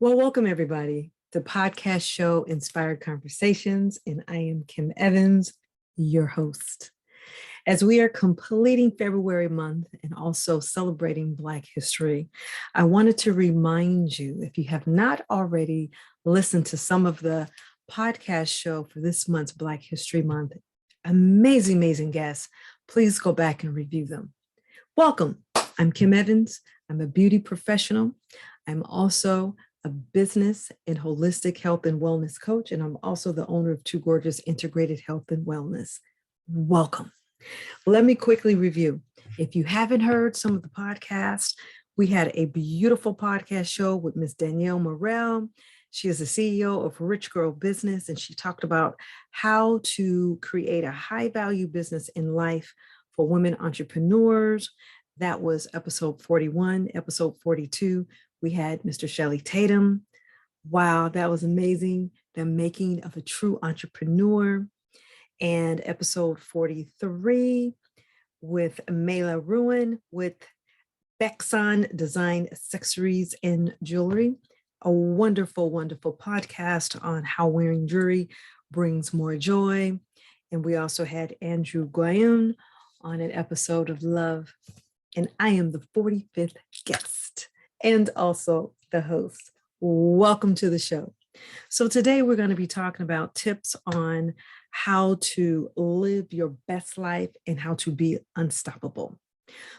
Well, welcome everybody to podcast show Inspired Conversations, and I am Kim Evans, your host. As we are completing February month and also celebrating Black History, I wanted to remind you, if you have not already listened to some of the podcast show for this month's Black History Month, amazing guests, please go back and review them. Welcome. I'm Kim Evans. I'm a beauty professional. I'm also a business and holistic health and wellness coach, and I'm also the owner of Two Gorgeous Integrated Health and Wellness. Welcome. Let me quickly review. If you haven't heard some of the podcasts, we had a beautiful podcast show with Miss Danielle Morel. She is the CEO of Rich Girl Business, and she talked about how to create a high-value business in life for women entrepreneurs. That was episode 41. Episode 42, we had Mr. Shelley Tatum. Wow, that was amazing. The making of a true entrepreneur. And episode 43 with Mela Ruin with Bexon Design Accessories and Jewelry. A wonderful podcast on how wearing jewelry brings more joy. And we also had Andrew Guyon on an episode of Love. And I am the 45th guest and also the host. Welcome to the show. So today we're going to be talking about tips on how to live your best life and how to be unstoppable.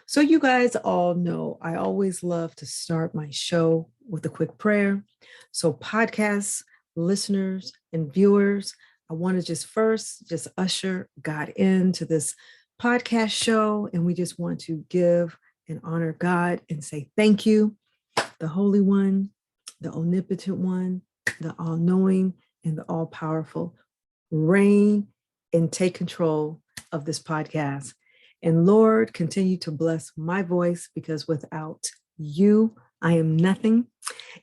So you guys all know I always love to start my show with a quick prayer. So podcast listeners and viewers, I want to just usher God into this podcast show, and we just want to give and honor God and say thank you, the Holy One, the Omnipotent One, the All-Knowing, and the All-Powerful. Reign and take control of this podcast. And Lord, continue to bless my voice, because without you, I am nothing.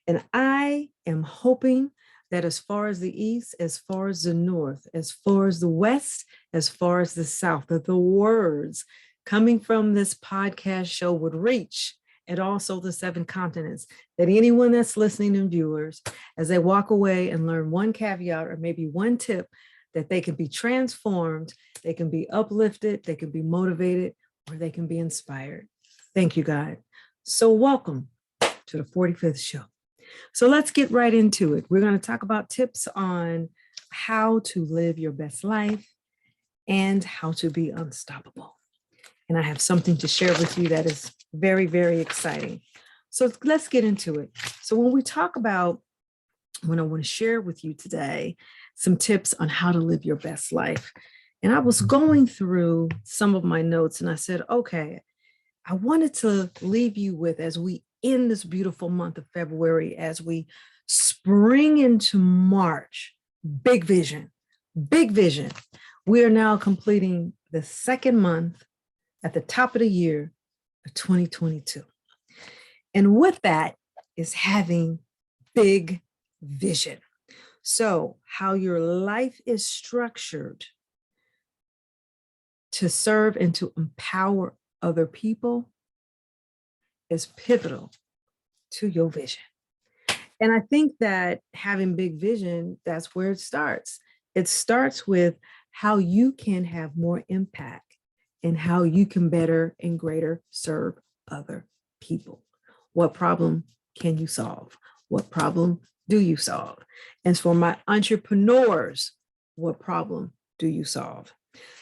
And I am hoping that as far as the east, as far as the north, as far as the west, as far as the south, that the words coming from this podcast show would reach, and also the 7 continents, that anyone that's listening and viewers, as they walk away and learn one caveat or maybe one tip, that they can be transformed, they can be uplifted, they can be motivated, or they can be inspired. Thank you, God. So welcome to the 45th show. So let's get right into it. We're going to talk about tips on how to live your best life and how to be unstoppable. And I have something to share with you that is very exciting. So let's get into it. So when we talk about, when I want to share with you today, some tips on how to live your best life. And I was going through some of my notes and I said, okay, I wanted to leave you with, as we end this beautiful month of February, as we spring into March, big vision. We are now completing the second month at the top of the year of 2022. And with that is having big vision. So how your life is structured to serve and to empower other people is pivotal to your vision. And I think that having big vision, that's where it starts. It starts with how you can have more impact and how you can better and greater serve other people. What problem can you solve? What problem do you solve? And for my entrepreneurs, what problem do you solve?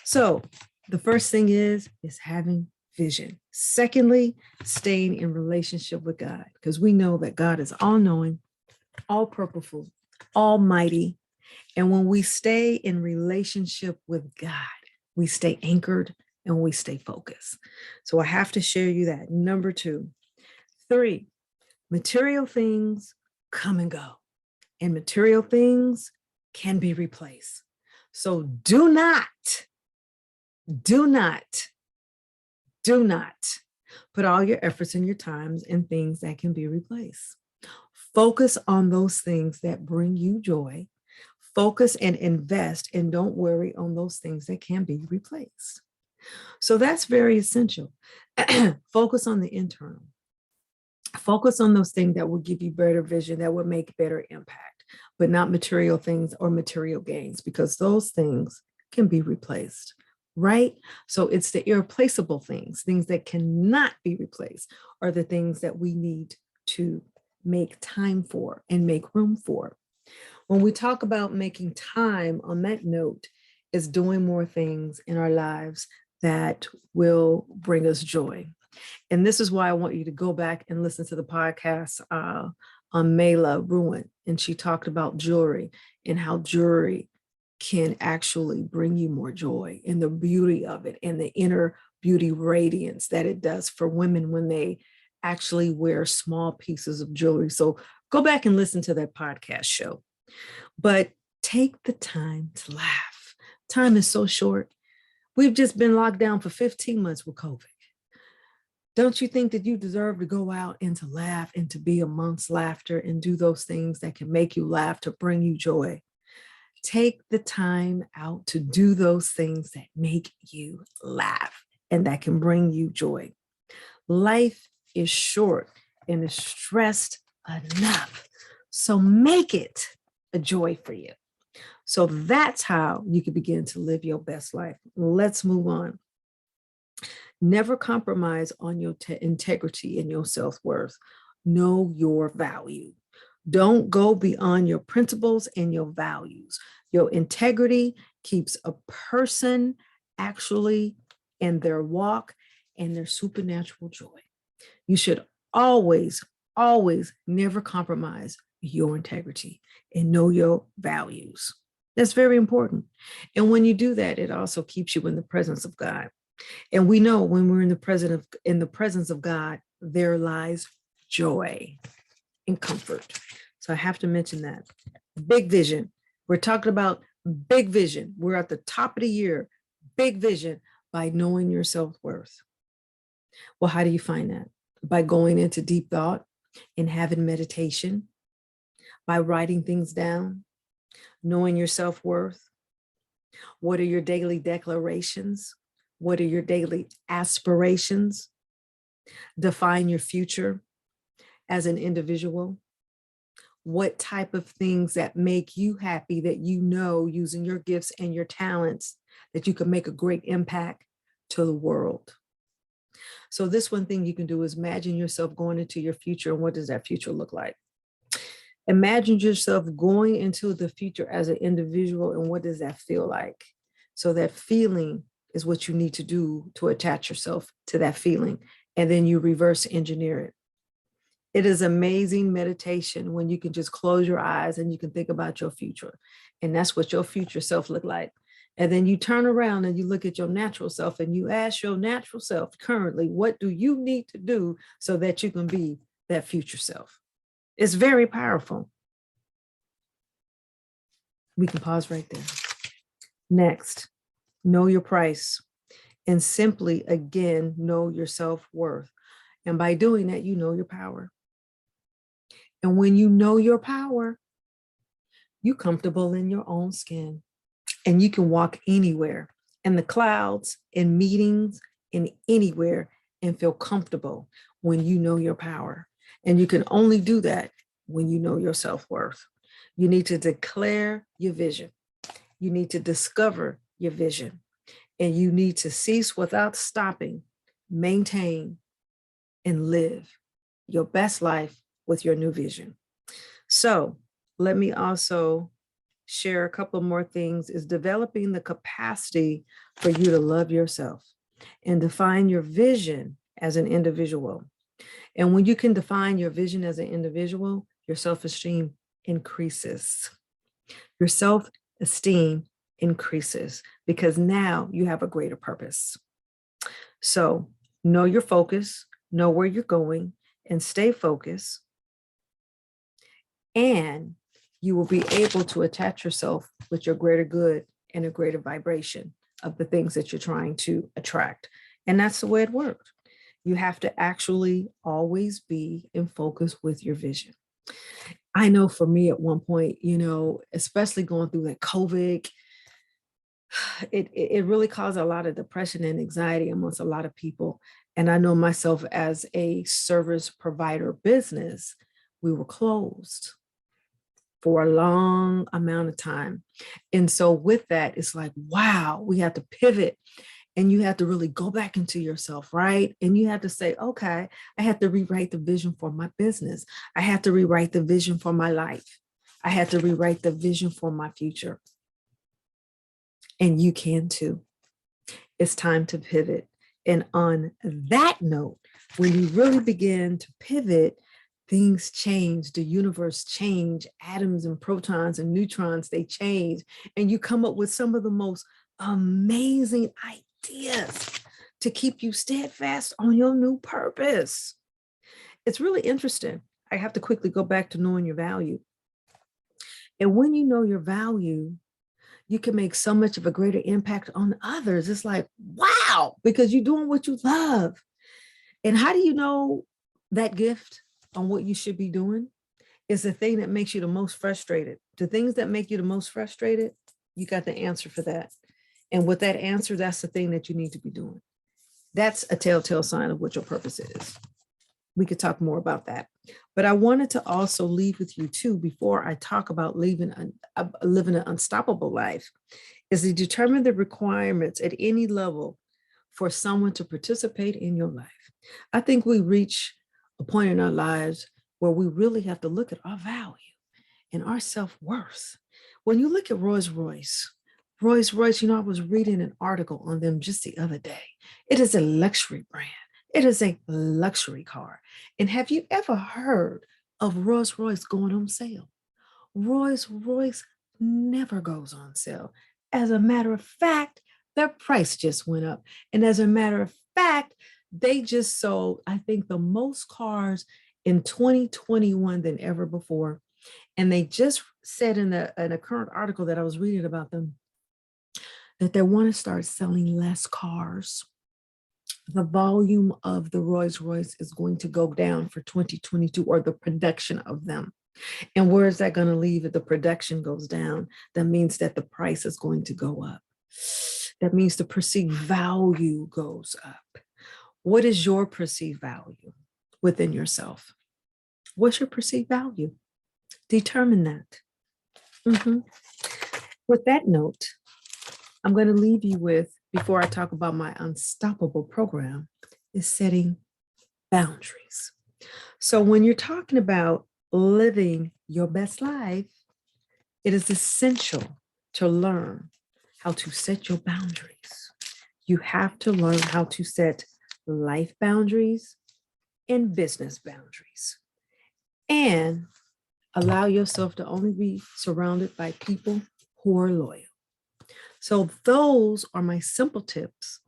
So the first thing is having vision. Secondly, staying in relationship with God, because we know that God is all-knowing, all-purposeful, almighty. And when we stay in relationship with God, we stay anchored and we stay focused. So I have to share you that. Number 2. 3, material things come and go, and material things can be replaced. So do not put all your efforts and your times in things that can be replaced. Focus on those things that bring you joy. Focus and invest, and don't worry on those things that can be replaced. So that's very essential. Focus on the internal. Focus on those things that will give you better vision, that will make better impact, but not material things or material gains, because those things can be replaced, right? So it's the irreplaceable things, things that cannot be replaced, are the things that we need to make time for and make room for. When we talk about making time, on that note, is doing more things in our lives that will bring us joy. And this is why I want you to go back and listen to the podcast on Mela Ruin. And she talked about jewelry and how jewelry can actually bring you more joy, and the beauty of it, and the inner beauty radiance that it does for women when they actually wear small pieces of jewelry. So go back and listen to that podcast show. But take the time to laugh. Time is so short. We've just been locked down for 15 months with COVID. Don't you think that you deserve to go out and to laugh and to be amongst laughter and do those things that can make you laugh, to bring you joy? Take the time out to do those things that make you laugh and that can bring you joy. Life is short and is stressed enough. So make it a joy for you. So that's how you can begin to live your best life. Let's move on. Never compromise on your integrity and your self-worth. Know your value. Don't go beyond your principles and your values. Your integrity keeps a person actually in their walk and their supernatural joy. You should always, always never compromise your integrity and know your values. That's very important. And when you do that, it also keeps you in the presence of God. And we know when we're in the presence of God, there lies joy and comfort. So I have to mention that. Big vision. We're talking about big vision. We're at the top of the year. Big vision by knowing your self-worth. Well, how do you find that? By going into deep thought and having meditation, by writing things down, knowing your self-worth. What are your daily declarations? What are your daily aspirations? Define your future as an individual. What type of things that make you happy, that you know, using your gifts and your talents, that you can make a great impact to the world. So this one thing you can do is imagine yourself going into your future. And what does that future look like? Imagine yourself going into the future as an individual, and what does that feel like? So that feeling is what you need to do to attach yourself to that feeling, and then you reverse engineer it. It is amazing meditation when you can just close your eyes and you can think about your future, and that's what your future self look like. And then you turn around and you look at your natural self and you ask your natural self currently, what do you need to do so that you can be that future self? It's very powerful. We can pause right there. Next, know your price, and simply, again, know your self-worth. And by doing that, you know your power. And when you know your power, you're comfortable in your own skin, and you can walk anywhere, in the clouds, in meetings, in anywhere, and feel comfortable when you know your power. And you can only do that when you know your self-worth. You need to declare your vision. You need to discover your vision. And you need to cease without stopping, maintain, and live your best life with your new vision. So let me also share a couple more things, is developing the capacity for you to love yourself and define your vision as an individual. And when you can define your vision as an individual, your self-esteem increases. Your self-esteem increases because now you have a greater purpose. So know your focus, know where you're going, and stay focused. And you will be able to attach yourself with your greater good and a greater vibration of the things that you're trying to attract. And that's the way it works. You have to actually always be in focus with your vision. I know for me at one point, especially going through that COVID, it really caused a lot of depression and anxiety amongst a lot of people. And I know myself as a service provider business, we were closed for a long amount of time. And so with that, it's like, wow, we have to pivot, and you have to really go back into yourself, right? And you have to say, okay, I have to rewrite the vision for my business. I have to rewrite the vision for my life. I had to rewrite the vision for my future. And you can too. It's time to pivot. And on that note, when you really begin to pivot, things change, the universe change, atoms and protons and neutrons, they change, and you come up with some of the most amazing ideas to keep you steadfast on your new purpose. It's really interesting. I have to quickly go back to knowing your value. And when you know your value, you can make so much of a greater impact on others. It's like, wow, because you're doing what you love. And how do you know that gift on what you should be doing? Is the thing that makes you the most frustrated. The things that make you the most frustrated, you got the answer for that. And with that answer, that's the thing that you need to be doing. That's a telltale sign of what your purpose is. We could talk more about that. But I wanted to also leave with you too, before I talk about living an unstoppable life, is to determine the requirements at any level for someone to participate in your life. I think we reach a point in our lives where we really have to look at our value and our self-worth. When you look at Rolls-Royce, I was reading an article on them just the other day. It is a luxury brand. It is a luxury car. And have you ever heard of Rolls-Royce going on sale? Rolls-Royce never goes on sale. As a matter of fact, their price just went up. And as a matter of fact, they just sold, I think, the most cars in 2021 than ever before. And they just said in a current article that I was reading about them that they want to start selling less cars. The volume of the Rolls-Royce is going to go down for 2022, or the production of them. And where is that going to leave if the production goes down? That means that the price is going to go up. That means the perceived value goes up. What is your perceived value within yourself? What's your perceived value? Determine that. With that note, I'm going to leave you with, before I talk about my unstoppable program, is setting boundaries. So when you're talking about living your best life, it is essential to learn how to set your boundaries. You have to learn how to set life boundaries and business boundaries, and allow yourself to only be surrounded by people who are loyal. So those are my simple tips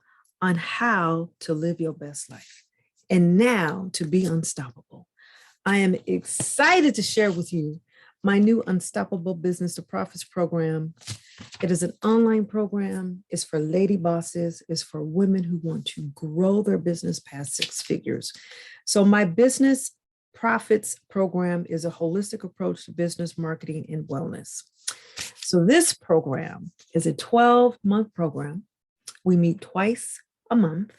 on how to live your best life and now to be unstoppable. I am excited to share with you my new Unstoppable Business to Profits program. It is an online program. It's for lady bosses. It's for women who want to grow their business past 6 figures. So my Business Profits program is a holistic approach to business marketing and wellness. So this program is a 12-month program. We meet twice a month.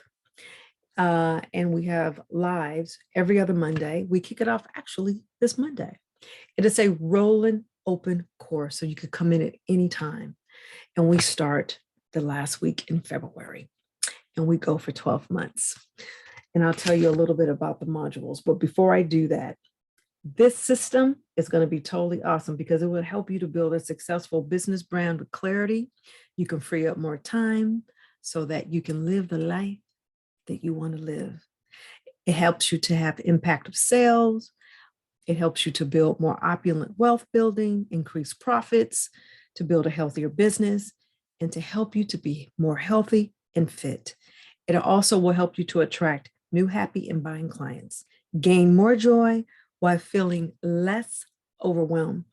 And we have lives every other Monday. We kick it off actually this Monday. It is a rolling open course, so you could come in at any time. And we start the last week in February, and we go for 12 months. And I'll tell you a little bit about the modules. But before I do that, this system is going to be totally awesome because it will help you to build a successful business brand with clarity. You can free up more time so that you can live the life that you want to live. It helps you to have impact of sales. It helps you to build more opulent wealth building, increase profits, to build a healthier business, and to help you to be more healthy and fit. It also will help you to attract new, happy, and buying clients, gain more joy while feeling less overwhelmed.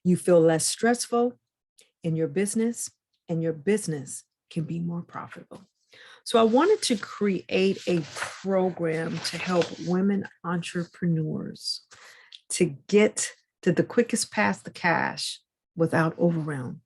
You feel less stressful in your business, and your business can be more profitable. So I wanted to create a program to help women entrepreneurs to get to the quickest path to cash without overwhelm,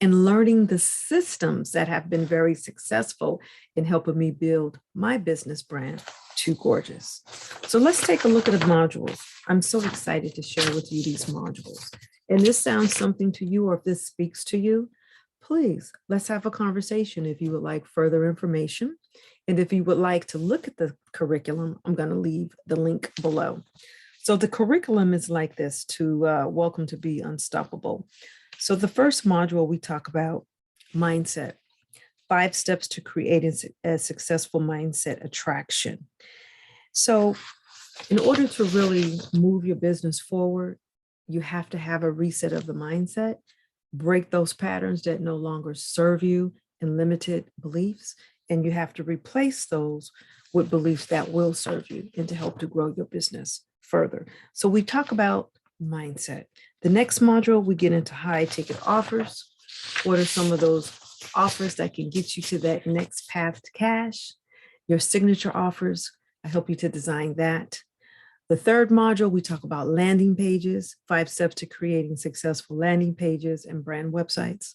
and learning the systems that have been very successful in helping me build my business brand too gorgeous. So let's take a look at the modules. I'm so excited to share with you these modules. And this sounds something to you, or if this speaks to you, please, let's have a conversation if you would like further information. And if you would like to look at the curriculum, I'm going to leave the link below. So the curriculum is like this to Welcome to Be Unstoppable. So the first module, we talk about mindset, 5 steps to creating a successful mindset attraction. So in order to really move your business forward, you have to have a reset of the mindset, break those patterns that no longer serve you and limited beliefs, and you have to replace those with beliefs that will serve you and to help to grow your business further. So we talk about mindset. The next module, we get into high ticket offers. What are some of those offers that can get you to that next path to cash? Your signature offers, I help you to design that. The third module, we talk about landing pages, 5 steps to creating successful landing pages and brand websites.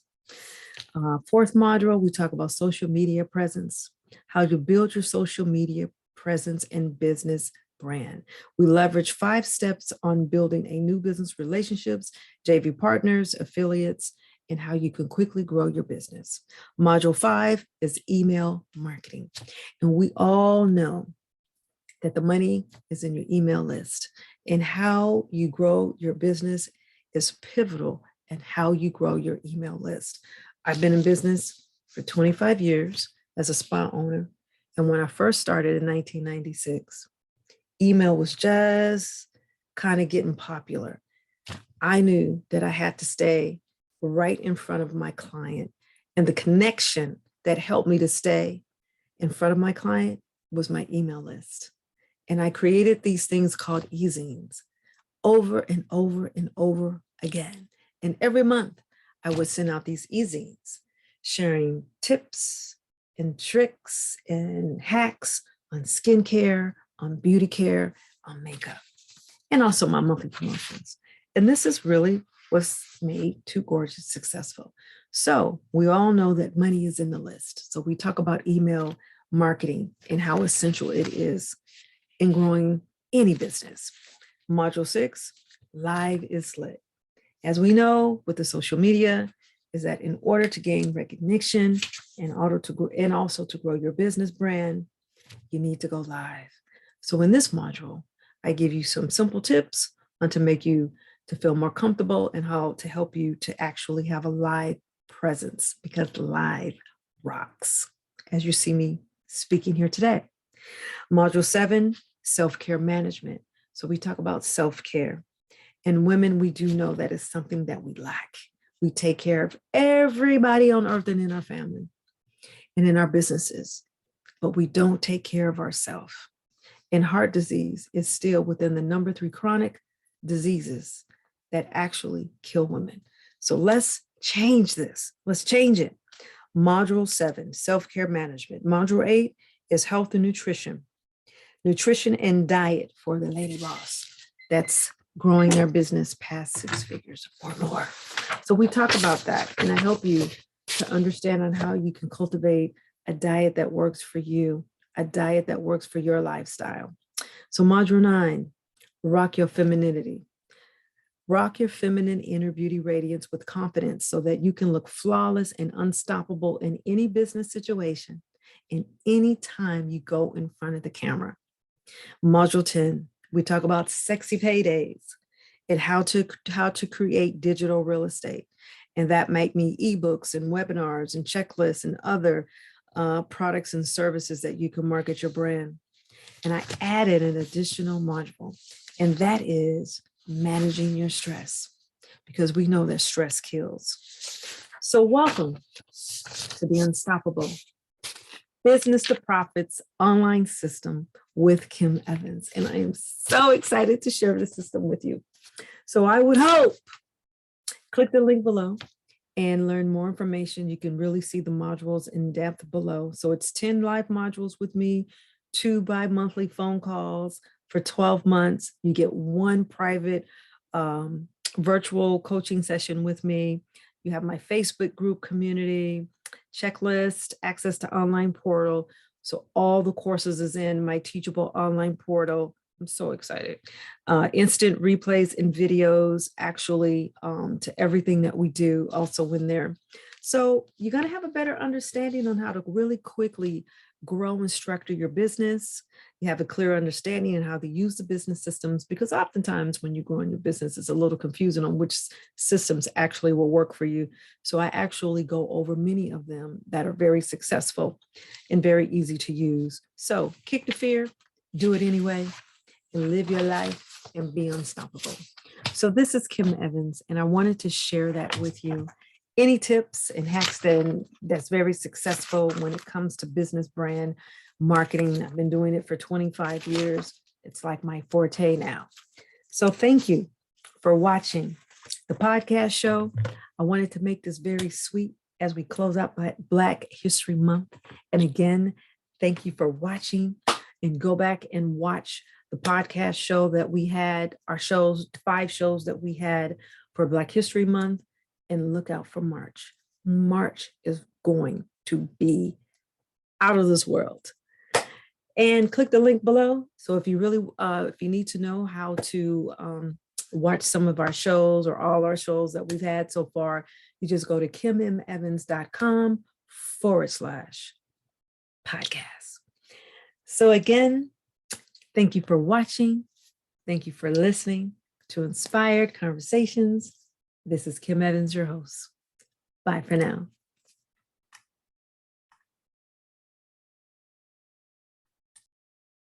Fourth module, we talk about social media presence, how to build your social media presence and business brand. We leverage 5 steps on building a new business relationships, JV partners, affiliates, and how you can quickly grow your business. Module 5 is email marketing. And we all know that the money is in your email list, and how you grow your business is pivotal in how you grow your email list. I've been in business for 25 years as a spa owner. And when I first started in 1996, email was just kind of getting popular. I knew that I had to stay right in front of my client. And the connection that helped me to stay in front of my client was my email list. And I created these things called e-zines over and over and over again. And every month I would send out these e-zines sharing tips and tricks and hacks on skincare, on beauty care, on makeup, and also my monthly promotions. And this is really what's made Too Gorgeous successful. So we all know that money is in the list. So we talk about email marketing and how essential it is in growing any business. Module 6, live is lit. As we know with the social media, is that in order to gain recognition and also to grow your business brand, you need to go live. So in this module, I give you some simple tips on to make you to feel more comfortable and how to help you to actually have a live presence, because live rocks, as you see me speaking here today. Module 7, self-care management. So we talk about self-care. And women, we do know that it's something that we lack. We take care of everybody on earth and in our family and in our businesses, but we don't take care of ourselves. And heart disease is still within the number 3 chronic diseases that actually kill women. So let's change this. Let's change it. Module 7, self-care management. Module 8 is health and nutrition. Nutrition and diet for the lady boss that's growing their business past 6 figures or more. So we talk about that, and I help you to understand on how you can cultivate a diet that works for you, a diet that works for your lifestyle. So module 9, rock your femininity. Rock your feminine inner beauty radiance with confidence so that you can look flawless and unstoppable in any business situation and any time you go in front of the camera. Module 10, we talk about sexy paydays and how to create digital real estate. And that might mean ebooks and webinars and checklists and other products and services that you can market your brand. And I added an additional module, and that is managing your stress, because we know that stress kills. So welcome to the Unstoppable Business to Profits online system with Kim Evans. And I am so excited to share the system with you. So I would hope, click the link below and learn more information. You can really see the modules in depth below. So it's 10 live modules with me, 2 bi-monthly phone calls for 12 months. You get 1 private virtual coaching session with me. You have my Facebook group community, checklist, access to online portal. So all the courses is in my Teachable online portal. I'm so excited. Instant replays and videos actually to everything that we do also in there. So you're going to have a better understanding on how to really quickly grow and structure your business. You have a clear understanding on how to use the business systems, because oftentimes when you're growing your business, it's a little confusing on which systems actually will work for you. So I actually go over many of them that are very successful and very easy to use. So kick the fear, do it anyway, and live your life and be unstoppable. So this is Kim Evans, and I wanted to share that with you. Any tips and hacks that's very successful when it comes to business brand marketing. I've been doing it for 25 years. It's like my forte now. So thank you for watching the podcast show. I wanted to make this very sweet as we close out Black History Month. And again, thank you for watching, and go back and watch the podcast show that we had, our shows, 5 shows that we had for Black History Month, and look out for March. March is going to be out of this world. And click the link below. So if you really, if you need to know how to watch some of our shows or all our shows that we've had so far, you just go to kimmevans.com/podcast. So again, thank you for watching. Thank you for listening to Inspired Conversations. This is Kim Evans, your host. Bye for now.